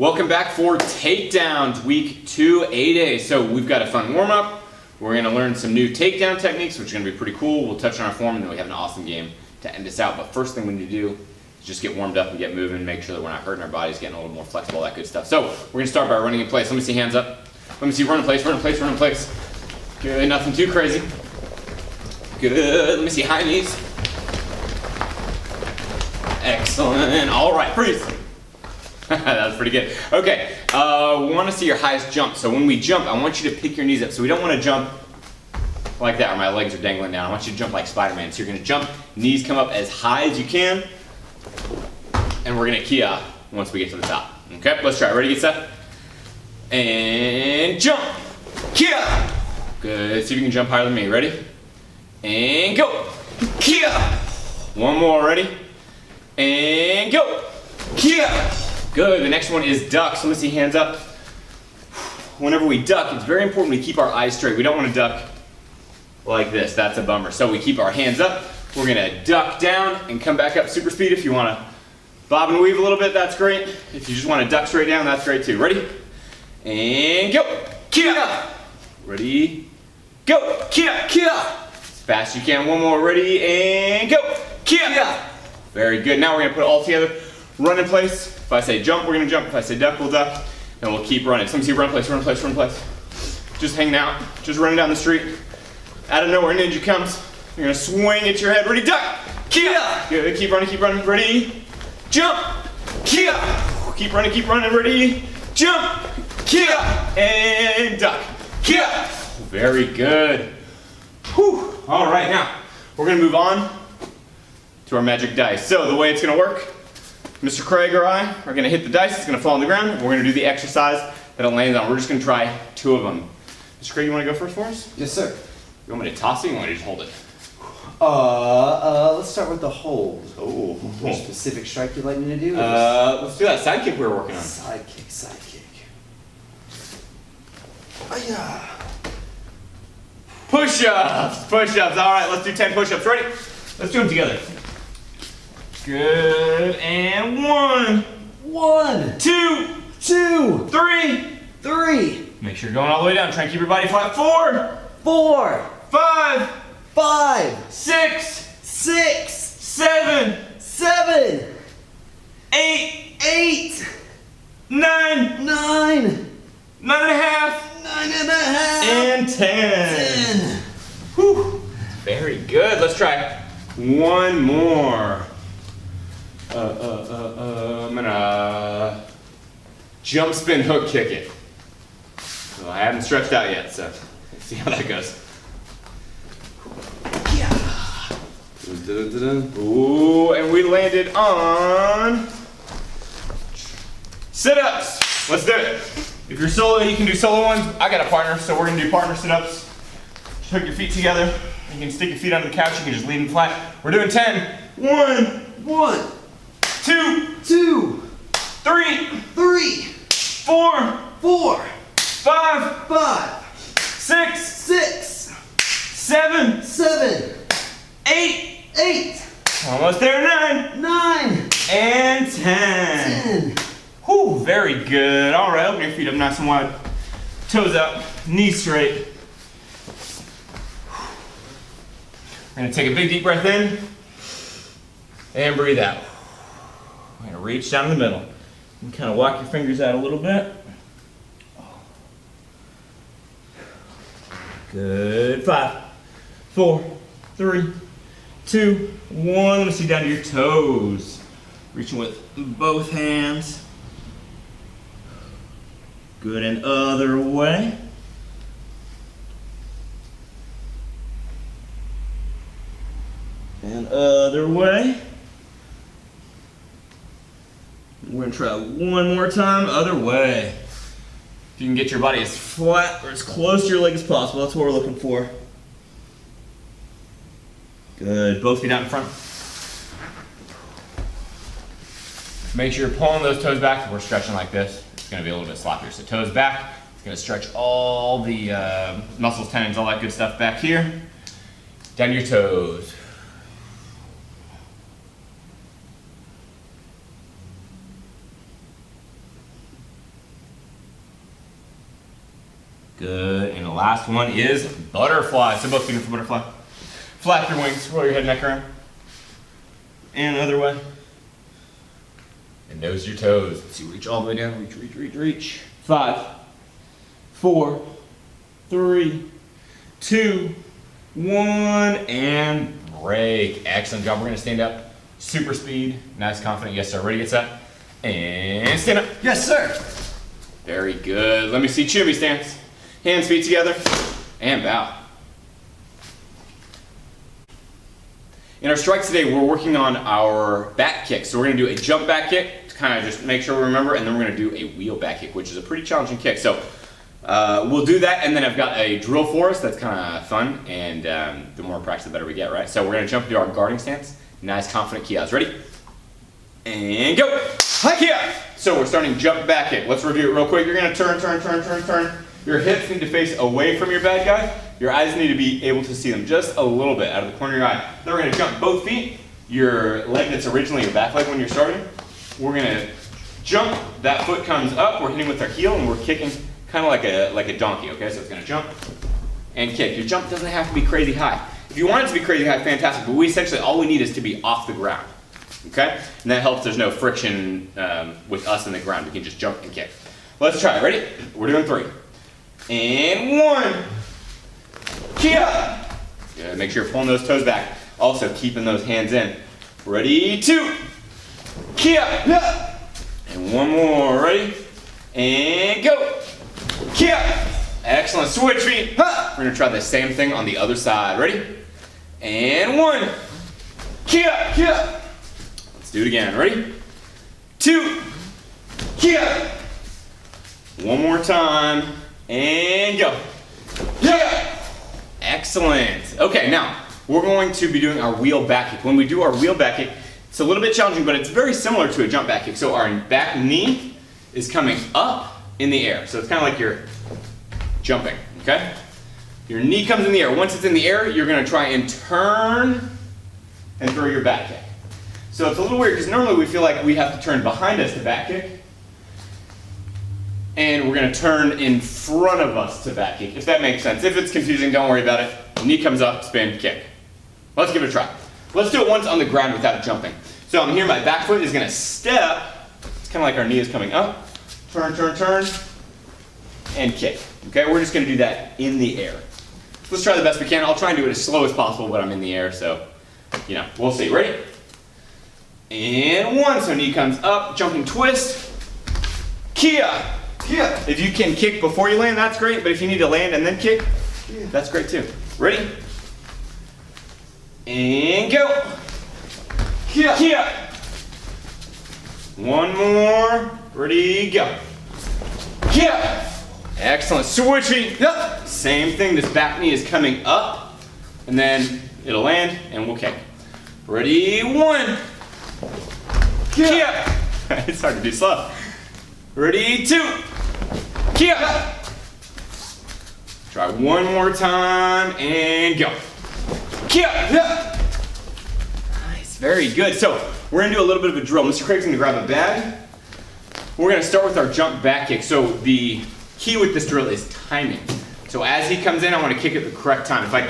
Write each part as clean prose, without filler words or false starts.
Welcome back for Takedowns, week 2, 8A. So we've got a fun warm-up. We're going to learn some new takedown techniques, which are going to be pretty cool. We'll touch on our form, and then we have an awesome game to end us out. But first thing we need to do is just get warmed up and get moving, make sure that we're not hurting our bodies, getting a little more flexible, that good stuff. So we're going to start by running in place. Let me see hands up. Let me see run in place, run in place, run in place. Good, nothing too crazy. Good, let me see high knees. Excellent. All right, freeze. That was pretty good. Okay, we want to see your highest jump. So when we jump, I want you to pick your knees up. So we don't want to jump like that, where my legs are dangling down. I want you to jump like Spider-Man. So you're going to jump, knees come up as high as you can, and we're going to key up once we get to the top. Okay, let's try. Ready, get set, and jump. Key up. Good. See if you can jump higher than me. Ready? And go. Key up. One more. Ready? And go. Key up. Good. The next one is duck. So let me see hands up. Whenever we duck, it's very important we keep our eyes straight. We don't want to duck like this. That's a bummer. So we keep our hands up. We're going to duck down and come back up super speed. If you want to bob and weave a little bit, that's great. If you just want to duck straight down, that's great too. Ready? And go. Kia. Ready? Go. Kia. Kia. As fast as you can. One more. Ready? And go. Kia. Very good. Now we're going to put it all together. Run in place. If I say jump, we're going to jump. If I say duck, we'll duck. And we'll keep running. So let me see run in place, run in place, run in place. Just hanging out. Just running down the street. Out of nowhere, ninja comes. You're going to swing at your head. Ready? Duck. Kia. Good. Keep running, keep running. Ready? Jump. Kia. Keep running. Ready? Jump. Kia. And duck. Kia. Very good. Whew. All right, now we're going to move on to our magic dice. So the way it's going to work, Mr. Craig or I are going to hit the dice. It's going to fall on the ground. We're going to do the exercise that it lands on. We're just going to try 2 of them. Mr. Craig, you want to go first for us? Yes, sir. You want me to toss it or you want me to just hold it? Let's start with the hold. Oh. Is there a specific strike you'd like me to do? Let's do that side kick we were working on. Side kick. Aya. Push-ups. All right, let's do 10 push-ups. Ready? Let's do them together. Good. And 1, 2, 3. Make sure you're going all the way down. Try and keep your body flat. 4, 5, 6, 7, 8, 9, 9.5, and 10. Whew. Very good. Let's try one more. I'm gonna jump, spin, hook, kick it. So I haven't stretched out yet, so let's see how that goes. Ooh, and we landed on sit-ups. Let's do it. If you're solo, you can do solo ones. I got a partner, so we're gonna do partner sit-ups. Just hook your feet together. You can stick your feet under the couch. You can just leave them flat. We're doing 10. 1, 2, 3, 4, 5, 6, 7, 8. Almost there. 9, and 10. Whew, very good. All right, open your feet up nice and wide. Toes up, knees straight. We're gonna take a big deep breath in and breathe out. We're gonna reach down in the middle and kind of walk your fingers out a little bit. Good. 5, 4, 3, 2, 1. Let me see down to your toes. Reaching with both hands. Good, and other way. And other way. We're gonna try one more time, other way. If you can get your body as flat or as close to your leg as possible, that's what we're looking for. Good, both feet out in front. Make sure you're pulling those toes back. If we're stretching like this, it's gonna be a little bit sloppier. So toes back, it's gonna stretch all the muscles, tendons, all that good stuff back here. Down your toes. Good, and the last one is butterfly. So both feet in for butterfly. Flap your wings, roll your head, neck around. And another way. And nose your toes. Let's see, reach all the way down, reach, reach, reach, reach. 5, 4, 3, 2, 1, and break. Excellent job. We're gonna stand up, super speed, nice, confident. Yes, sir. Ready, get set, and stand up. Yes, sir. Very good. Let me see Chubby stance. Hands, feet together, and bow. In our strikes today, we're working on our back kick. So we're gonna do a jump back kick to kind of just make sure we remember, and then we're gonna do a wheel back kick, which is a pretty challenging kick. So we'll do that, and then I've got a drill for us that's kind of fun, and the more practice, the better we get, right? So we're gonna jump into our guarding stance. Nice, confident kias. Ready? And go. Hi-kia. So we're starting jump back kick. Let's review it real quick. You're gonna turn, turn, turn, turn, turn. Your hips need to face away from your bad guy. Your eyes need to be able to see them just a little bit out of the corner of your eye. Then we're gonna jump both feet. Your leg that's originally your back leg when you're starting. We're gonna jump, that foot comes up, we're hitting with our heel, and we're kicking kind of like a donkey, okay? So it's gonna jump and kick. Your jump doesn't have to be crazy high. If you want it to be crazy high, fantastic, but we essentially, all we need is to be off the ground, okay? And that helps there's no friction with us in the ground. We can just jump and kick. Let's try, ready? We're doing 3. And 1. Kia. Good, make sure you're pulling those toes back. Also keeping those hands in. Ready, 2. Kia. And 1 more, ready? And go. Kia. Excellent, switch feet. We're gonna try the same thing on the other side. Ready? And 1. Kia. Kia. Let's do it again, ready? 2. Kia. 1 more time. And go. Yeah. Excellent. Okay, now we're going to be doing our wheel back kick. When we do our wheel back kick, it's a little bit challenging, but it's very similar to a jump back kick. So our back knee is coming up in the air. So it's kind of like you're jumping, okay? Your knee comes in the air. Once it's in the air, you're gonna try and turn and throw your back kick. So it's a little weird because normally we feel like we have to turn behind us to back kick. And we're gonna turn in front of us to back kick, if that makes sense. If it's confusing, don't worry about it. Knee comes up, spin, kick. Let's give it a try. Let's do it once on the ground without jumping. So I'm here, my back foot is gonna step. It's kind of like our knee is coming up. Turn, turn, turn, and kick. Okay, we're just gonna do that in the air. Let's try the best we can. I'll try and do it as slow as possible, but I'm in the air, so, you know, we'll see. Ready? And 1, so knee comes up, jumping twist. Kia. Yeah. If you can kick before you land, that's great, but if you need to land and then kick, that's great too. Ready? And go. Kia. Kia. 1 more. Ready, go. Kia. Excellent. Switch feet. Yep. Same thing, this back knee is coming up, and then it'll land, and we'll kick. Ready, 1. Kia. It's hard to do slow. Ready, 2. Kia. Try 1 more time and go. Kia. Nice, very good. So we're gonna do a little bit of a drill. Mr. Craig's gonna grab a bag. We're gonna start with our jump back kick. So the key with this drill is timing. So as he comes in, I want to kick at the correct time. If I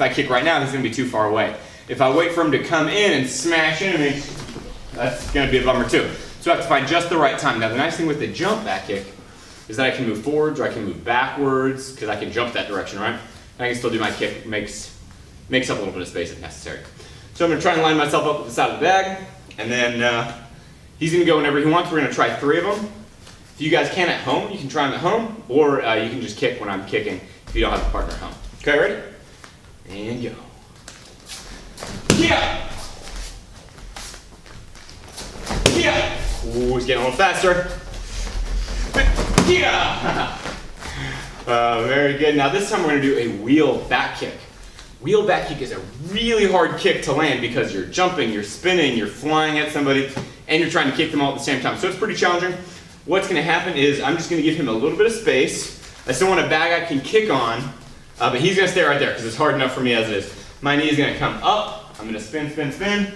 kick right now, he's gonna be too far away. If I wait for him to come in and smash into me, that's gonna be a bummer too. So I have to find just the right time. Now the nice thing with the jump back kick is that I can move forwards or I can move backwards because I can jump that direction, right? And I can still do my kick, makes up a little bit of space if necessary. So I'm gonna try and line myself up with the side of the bag, and then he's gonna go whenever he wants. We're gonna try 3 of them. If you guys can at home, you can try them at home, or you can just kick when I'm kicking if you don't have a partner at home. Okay, ready? And go. Kia! Kia! Ooh, he's getting a little faster. Yeah! Very good. Now this time we're going to do a wheel back kick. Wheel back kick is a really hard kick to land because you're jumping, you're spinning, you're flying at somebody, and you're trying to kick them all at the same time. So it's pretty challenging. What's going to happen is I'm just going to give him a little bit of space. I still want a bag I can kick on, but he's going to stay right there because it's hard enough for me as it is. My knee is going to come up. I'm going to spin, spin, spin,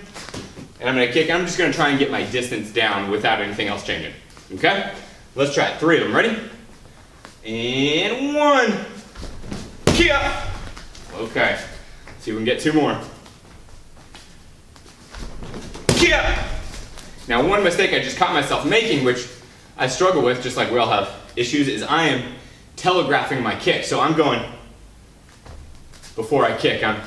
and I'm going to kick. I'm just going to try and get my distance down without anything else changing. Okay? Let's try it. 3 of them. Ready? And 1. Kia. Okay. See if we can get 2 more. Kia. Now one mistake I just caught myself making, which I struggle with, just like we all have issues, is I am telegraphing my kick. So I'm going, before I kick, I'm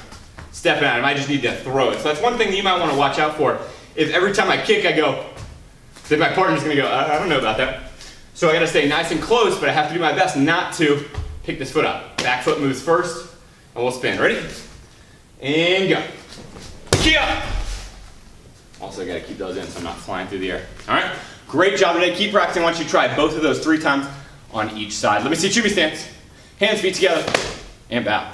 stepping out. I might just need to throw it. So that's one thing that you might want to watch out for. If every time I kick, I go, then my partner's going to go, I don't know about that. So I got to stay nice and close, but I have to do my best not to pick this foot up. Back foot moves first, and we'll spin. Ready? And go. Kia! Also, I got to keep those in so I'm not flying through the air. All right? Great job today. Keep practicing. Once you try both of those 3 times on each side. Let me see Chubby stance. Hands, feet together, and bow.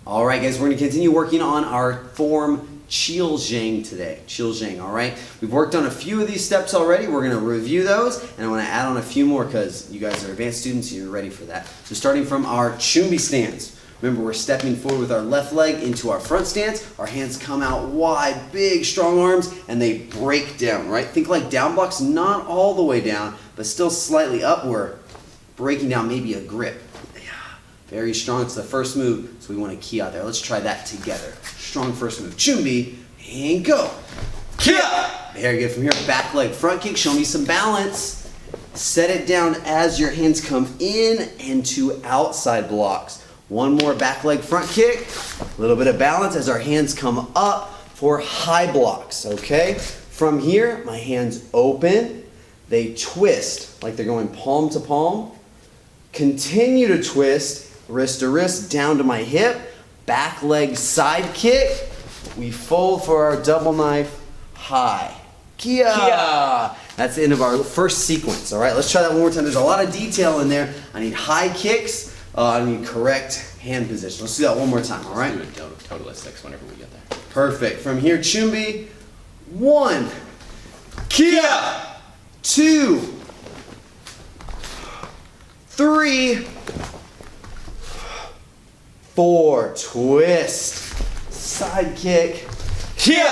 All right, guys, we're going to continue working on our form Qilzheng today. Qilzheng, all right? We've worked on a few of these steps already. We're going to review those, and I want to add on a few more because you guys are advanced students and you're ready for that. So starting from our Chumbi stance. Remember, we're stepping forward with our left leg into our front stance. Our hands come out wide, big, strong arms, and they break down, right? Think like down blocks, not all the way down, but still slightly upward. Breaking down maybe a grip. Very strong. It's the first move, so we want to key out there. Let's try that together. Strong first move. Chumbi, and go. Kia! Very good. From here, back leg, front kick. Show me some balance. Set it down as your hands come in and to outside blocks. One more back leg, front kick. A little bit of balance as our hands come up for high blocks, okay? From here, my hands open. They twist like they're going palm to palm. Continue to twist. Wrist to wrist, down to my hip, back leg side kick. We fold for our double knife, high. Kia! Kia! That's the end of our first sequence, all right? Let's try that one more time. There's a lot of detail in there. I need high kicks. I need correct hand position. Let's do that one more time, all right? Let's do a total of 6 whenever we get there. Perfect. From here, Chumbi, 1. Kia! 2. 3. 4, twist, side kick, Kia!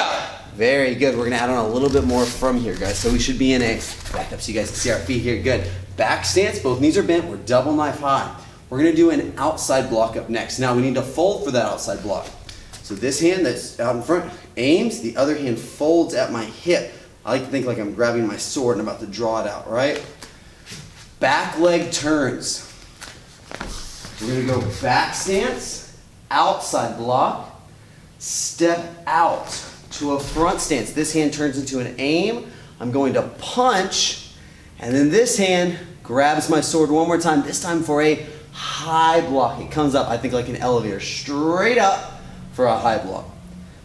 Very good. We're gonna add on a little bit more from here, guys. So we should be in a, back up so you guys can see our feet here, good. Back stance, both knees are bent, we're double knife high. We're gonna do an outside block up next. Now we need to fold for that outside block. So this hand that's out in front aims, the other hand folds at my hip. I like to think like I'm grabbing my sword and I'm about to draw it out, right? Back leg turns. We're gonna go back stance, outside block, step out to a front stance. This hand turns into an aim. I'm going to punch, and then this hand grabs my sword one more time, this time for a high block. It comes up, I think like an elevator, straight up for a high block.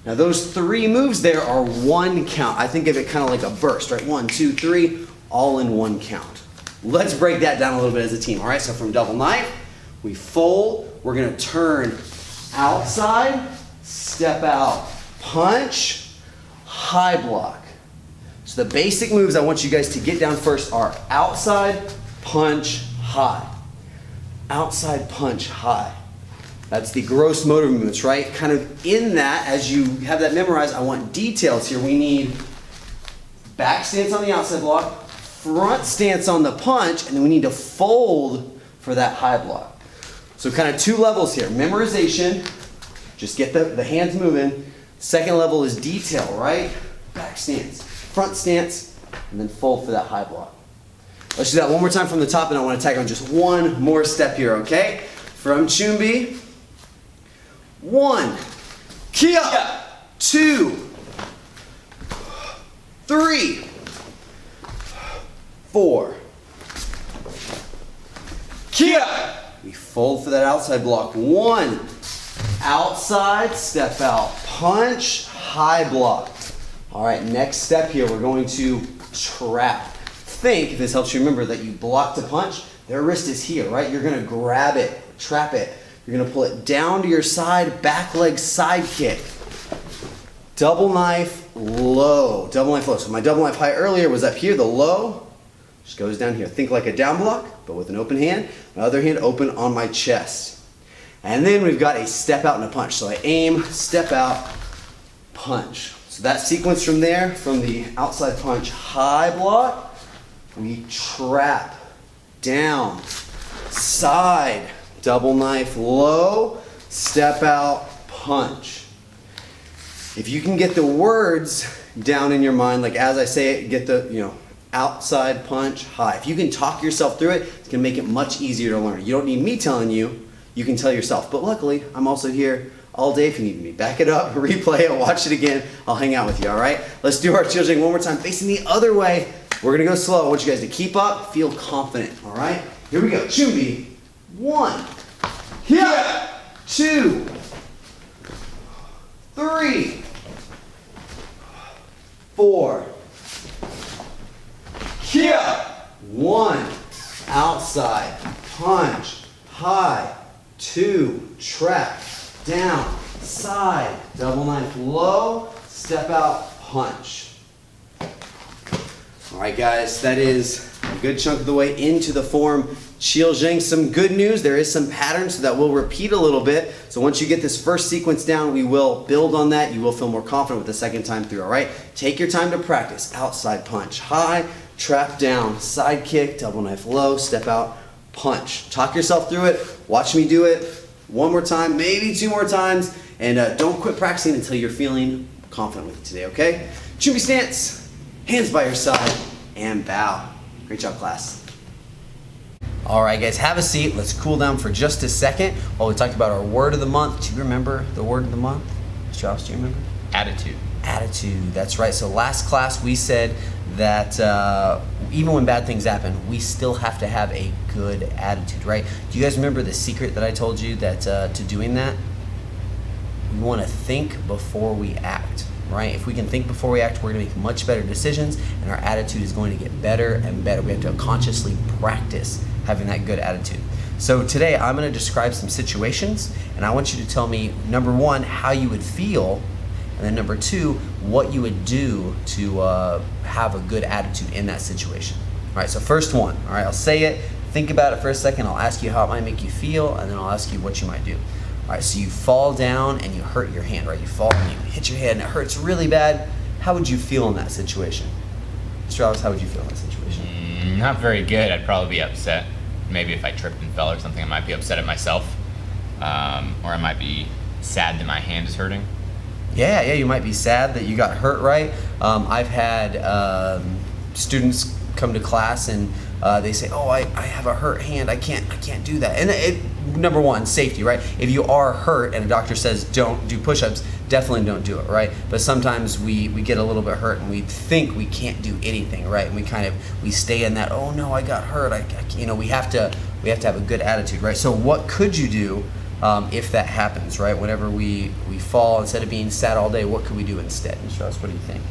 Now those 3 moves there are 1 count. I think of it kind of like a burst, right? 1, 2, 3, all in 1 count. Let's break that down a little bit as a team, all right? So from double knife, we fold, we're gonna turn outside, step out, punch, high block. So the basic moves I want you guys to get down first are outside, punch, high. Outside, punch, high. That's the gross motor movements, right? Kind of in that, as you have that memorized, I want details here. We need back stance on the outside block, front stance on the punch, and then we need to fold for that high block. So kind of 2 levels here. Memorization, just get the hands moving. Second level is detail, right? Back stance, front stance, and then fold for that high block. Let's do that one more time from the top, and I want to tag on just one more step here, okay? From Chumbi, 1, Kia, 2, 3, 4, Kia. We fold for that outside block. 1, outside, step out, punch, high block. All right, next step here, we're going to trap. Think, if this helps you remember, that you block to punch, their wrist is here, right? You're gonna grab it, trap it. You're gonna pull it down to your side, back leg side kick. Double knife, low. Double knife low. So my double knife high earlier was up here, the low just goes down here. Think like a down block, but with an open hand. My other hand open on my chest. And then we've got a step out and a punch. So I aim, step out, punch. So that sequence from there, from the outside punch, high block, we trap, down, side, double knife, low, step out, punch. If you can get the words down in your mind, like as I say it, get the, outside punch, high. If you can talk yourself through it, it's gonna make it much easier to learn. You don't need me telling you, you can tell yourself. But luckily, I'm also here all day if you need me. Back it up, replay it, watch it again. I'll hang out with you, all right? Let's do our chill jing one more time, facing the other way. We're gonna go slow. I want you guys to keep up, feel confident, all right? Here we go, Chumbi. 1, here, 2, 3, 4, here, 1, outside, punch, high, 2, trap, down, side, double knife, low, step out, punch. All right, guys, that is a good chunk of the way into the form. Chill jing, some good news. There is some patterns that will repeat a little bit. So once you get this first sequence down, we will build on that. You will feel more confident with the second time through, all right? Take your time to practice. Outside punch, high, trap down, side kick, double knife low, step out, punch. Talk yourself through it. Watch me do it one more time, maybe 2 more times, and don't quit practicing until you're feeling confident with it today, okay? Chumbi stance, hands by your side, and bow. Great job, class. All right, guys, have a seat. Let's cool down for just a second while we talked about our word of the month. Do you remember the word of the month? Strauss, do you remember? Attitude. Attitude, that's right. So last class we said that even when bad things happen, we still have to have a good attitude, right? Do you guys remember the secret that I told you that to doing that? We want to think before we act, right? If we can think before we act, we're going to make much better decisions, and our attitude is going to get better and better. We have to consciously practice having that good attitude. So today I'm going to describe some situations, and I want you to tell me, number 1, how you would feel, and then number 2, what you would do to have a good attitude in that situation. All right, so first one, all right, I'll say it, think about it for a second, I'll ask you how it might make you feel, and then I'll ask you what you might do. All right, so you fall down and you hurt your hand, right? You fall and you hit your head and it hurts really bad. How would you feel in that situation? Strauss, how would you feel in that situation? Not very good. I'd probably be upset. Maybe if I tripped and fell or something, I might be upset at myself. Or I might be sad that my hand is hurting. Yeah, you might be sad that you got hurt, right? I've had students come to class and they say, "Oh, I have a hurt hand. I can't do that." And number 1, safety, right? If you are hurt and a doctor says don't do push-ups, definitely don't do it, right? But sometimes we get a little bit hurt and we think we can't do anything, right? And we stay in that, "Oh no, I got hurt." We have to have a good attitude, right? So what could you do if that happens, right? Whenever we fall, instead of being sad all day, what could we do instead? And Strauss, what do you think?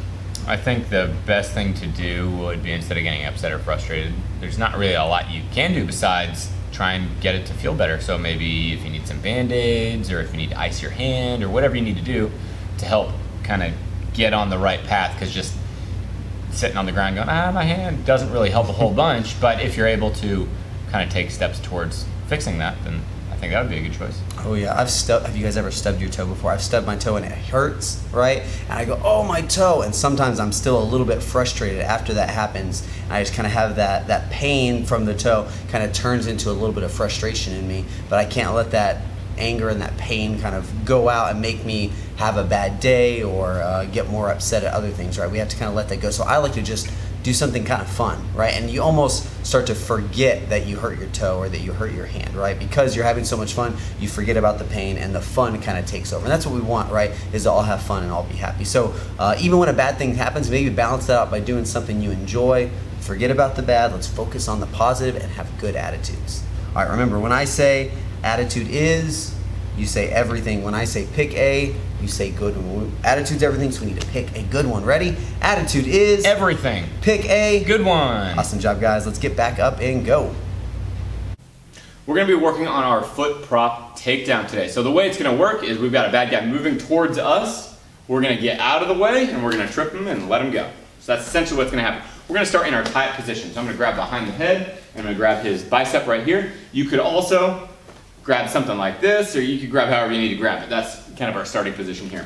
I think the best thing to do would be, instead of getting upset or frustrated, there's not really a lot you can do besides try and get it to feel better. So maybe if you need some Band-Aids, or if you need to ice your hand, or whatever you need to do to help kind of get on the right path, because just sitting on the ground going, my hand, doesn't really help a whole bunch. But if you're able to kind of take steps towards fixing that, then I think that would be a good choice. Oh yeah, have you guys ever stubbed your toe before? I've stubbed my toe and it hurts, right? And I go, "Oh, my toe." And sometimes I'm still a little bit frustrated after that happens. And I just kind of have that pain from the toe kind of turns into a little bit of frustration in me, but I can't let that anger and that pain kind of go out and make me have a bad day or get more upset at other things, right? We have to kind of let that go. So I like to just do something kind of fun, right? And you almost start to forget that you hurt your toe or that you hurt your hand, right? Because you're having so much fun, you forget about the pain and the fun kind of takes over. And that's what we want, right? Is to all have fun and all be happy. So even when a bad thing happens, maybe balance that out by doing something you enjoy. Forget about the bad, let's focus on the positive and have good attitudes. All right, remember, when I say attitude is, you say everything. When I say pick a, you say good one. Attitude's everything, so we need to pick a good one. Ready? Attitude is everything. Pick a good one. Awesome job, guys. Let's get back up and go. We're going to be working on our foot prop takedown today. So the way it's going to work is we've got a bad guy moving towards us. We're going to get out of the way and we're going to trip him and let him go. So that's essentially what's going to happen. We're going to start in our tie-up position. So I'm going to grab behind the head and I'm going to grab his bicep right here. You could also grab something like this, or you could grab however you need to grab it. That's kind of our starting position here.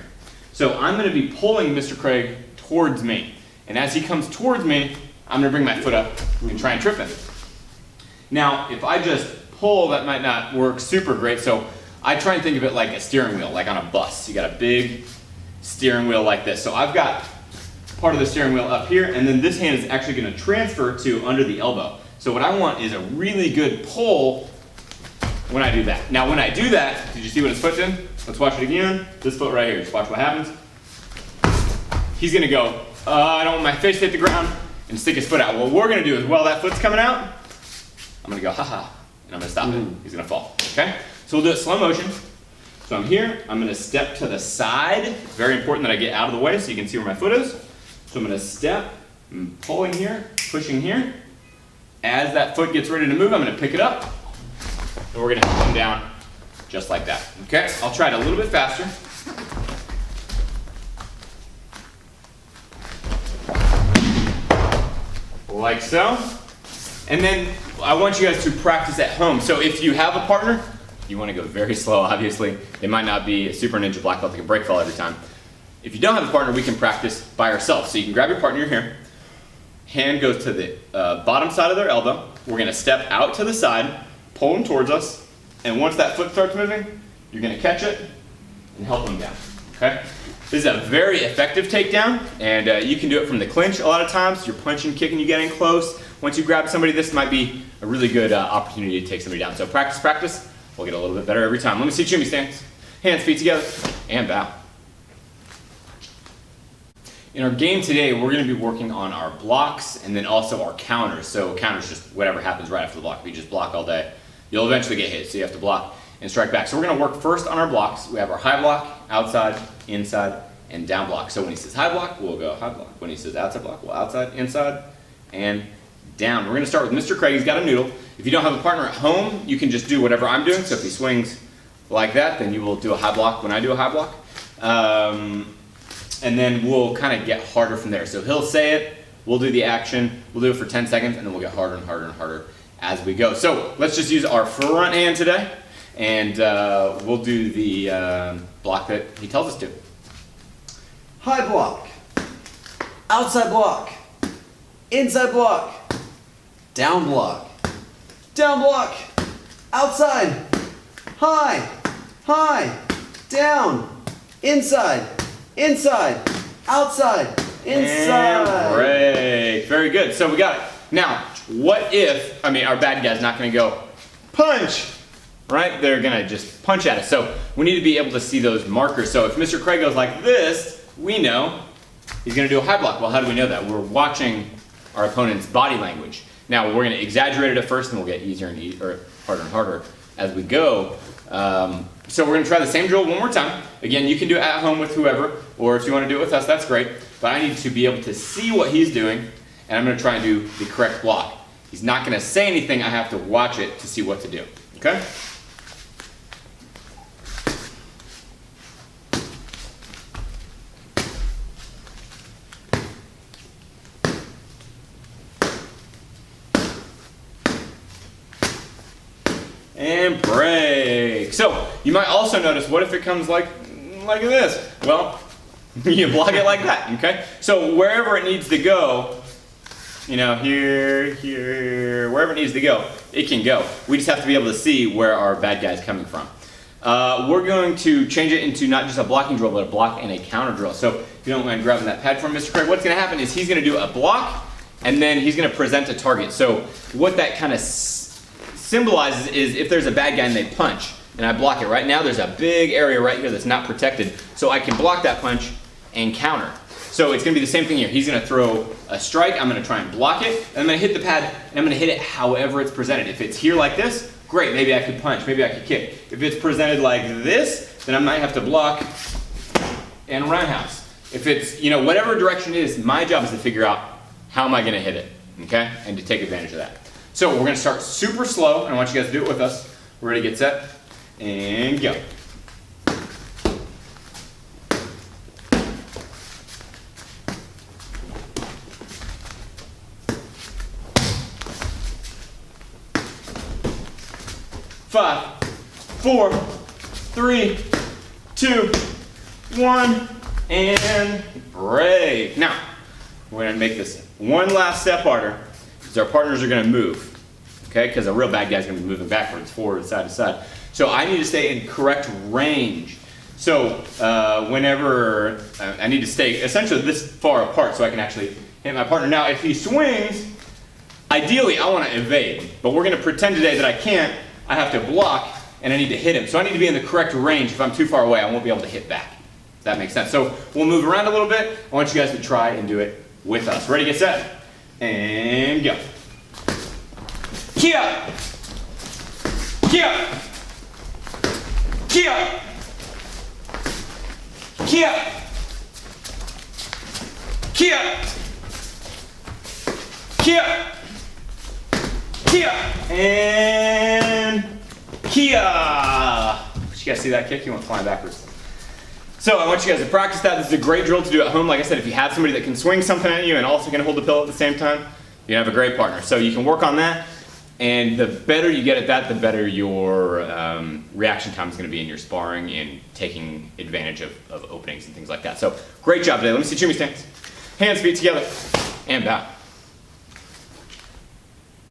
So I'm going to be pulling Mr. Craig towards me. And as he comes towards me, I'm gonna bring my foot up and try and trip him. Now, if I just pull, that might not work super great, so I try and think of it like a steering wheel, like on a bus. You got a big steering wheel like this. So I've got part of the steering wheel up here, and then this hand is actually gonna transfer to under the elbow. So what I want is a really good pull when I do that. Now when I do that, did you see what his foot's in? Let's watch it again. This foot right here, just watch what happens. He's gonna go, I don't want my face to hit the ground, and stick his foot out. What we're gonna do is, while that foot's coming out, I'm gonna go, ha-ha, and I'm gonna stop it. He's gonna fall, okay? So we'll do it slow motion. So I'm here, I'm gonna step to the side. It's very important that I get out of the way so you can see where my foot is. So I'm gonna step, I'm pulling here, pushing here. As that foot gets ready to move, I'm gonna pick it up, and we're gonna come down just like that, okay? I'll try it a little bit faster. Like so. And then I want you guys to practice at home. So if you have a partner, you want to go very slow, obviously. They might not be a super ninja black belt that can break fall every time. If you don't have a partner, we can practice by ourselves. So you can grab your partner here. Hand goes to the bottom side of their elbow. We're going to step out to the side, pull them towards us, and once that foot starts moving, you're going to catch it and help them down, okay? This is a very effective takedown, and you can do it from the clinch a lot of times. You're punching, kicking, you're getting close. Once you grab somebody, this might be a really good opportunity to take somebody down. So practice, practice. We'll get a little bit better every time. Let me see Jimmy stance. Hands, feet together, and bow. In our game today, we're going to be working on our blocks and then also our counters. So counters just whatever happens right after the block. If you just block all day, you'll eventually get hit, so you have to block and strike back. So we're going to work first on our blocks. We have our high block, outside, inside, and down block. So when he says high block, we'll go high block. When he says outside block, we'll outside, inside, and down. We're going to start with Mr. Craig. He's got a noodle. If you don't have a partner at home, you can just do whatever I'm doing. So if he swings like that, then you will do a high block when I do a high block. And then we'll kind of get harder from there. So he'll say it, we'll do the action, we'll do it for 10 seconds, and then we'll get harder and harder and harder as we go. So let's just use our front hand today, and we'll do the block that he tells us to. High block, outside block, inside block, down block, outside, high, down, inside, outside, inside. And break. Very good. So we got it. Now, what if, our bad guy's not going to go punch, right? They're going to just punch at us. So we need to be able to see those markers. So if Mr. Craig goes like this, we know he's going to do a high block. Well, how do we know that? We're watching our opponent's body language. Now, we're going to exaggerate it at first, and we'll get easier and easier, or harder and harder as we go. So we're going to try the same drill one more time. Again, you can do it at home with whoever, or if you want to do it with us, that's great. But I need to be able to see what he's doing, and I'm going to try and do the correct block. He's not going to say anything. I have to watch it to see what to do. Okay? And break. So you might also notice, what if it comes like this? Well, you block it like that, okay? So wherever it needs to go, here, wherever it needs to go, it can go. We just have to be able to see where our bad guy's coming from. We're going to change it into not just a blocking drill, but a block and a counter drill. So if you don't mind grabbing that pad from Mr. Craig, what's going to happen is he's going to do a block, and then he's going to present a target. So what that kind of symbolizes is if there's a bad guy and they punch, and I block it. Right now there's a big area right here that's not protected, so I can block that punch and counter. So it's going to be the same thing here. He's going to throw a strike, I'm going to try and block it, and I'm going to hit the pad, and I'm going to hit it however it's presented. If it's here like this, great, maybe I could punch, maybe I could kick. If it's presented like this, then I might have to block and roundhouse. If it's, whatever direction it is, my job is to figure out how am I going to hit it, okay, and to take advantage of that. So we're going to start super slow, and I want you guys to do it with us. We're ready to get set, and go. Five, four, three, two, one, and break. Now, we're going to make this One last step, Arter, is our partners are gonna move. Okay, because a real bad guy's gonna be moving backwards, forward, side to side. So I need to stay in correct range. So whenever I need to stay essentially this far apart so I can actually hit my partner. Now, if he swings, ideally I want to evade, but we're going to pretend today that I can't. I have to block and I need to hit him. So I need to be in the correct range. If I'm too far away, I won't be able to hit back. If that makes sense. So we'll move around a little bit. I want you guys to try and do it with us. Ready, get set, and go. Kia! Kia! Kia! Kia! Kia! Kia! Kia! And Kia! Did you guys see that kick? He went flying backwards. So I want you guys to practice that. This is a great drill to do at home. Like I said, if you have somebody that can swing something at you and also can hold the pillow at the same time, you have a great partner. So you can work on that. And the better you get at that, the better your reaction time is going to be in your sparring and taking advantage of openings and things like that. So great job today. Let me see Chumi stance. Hands, feet together, and bow.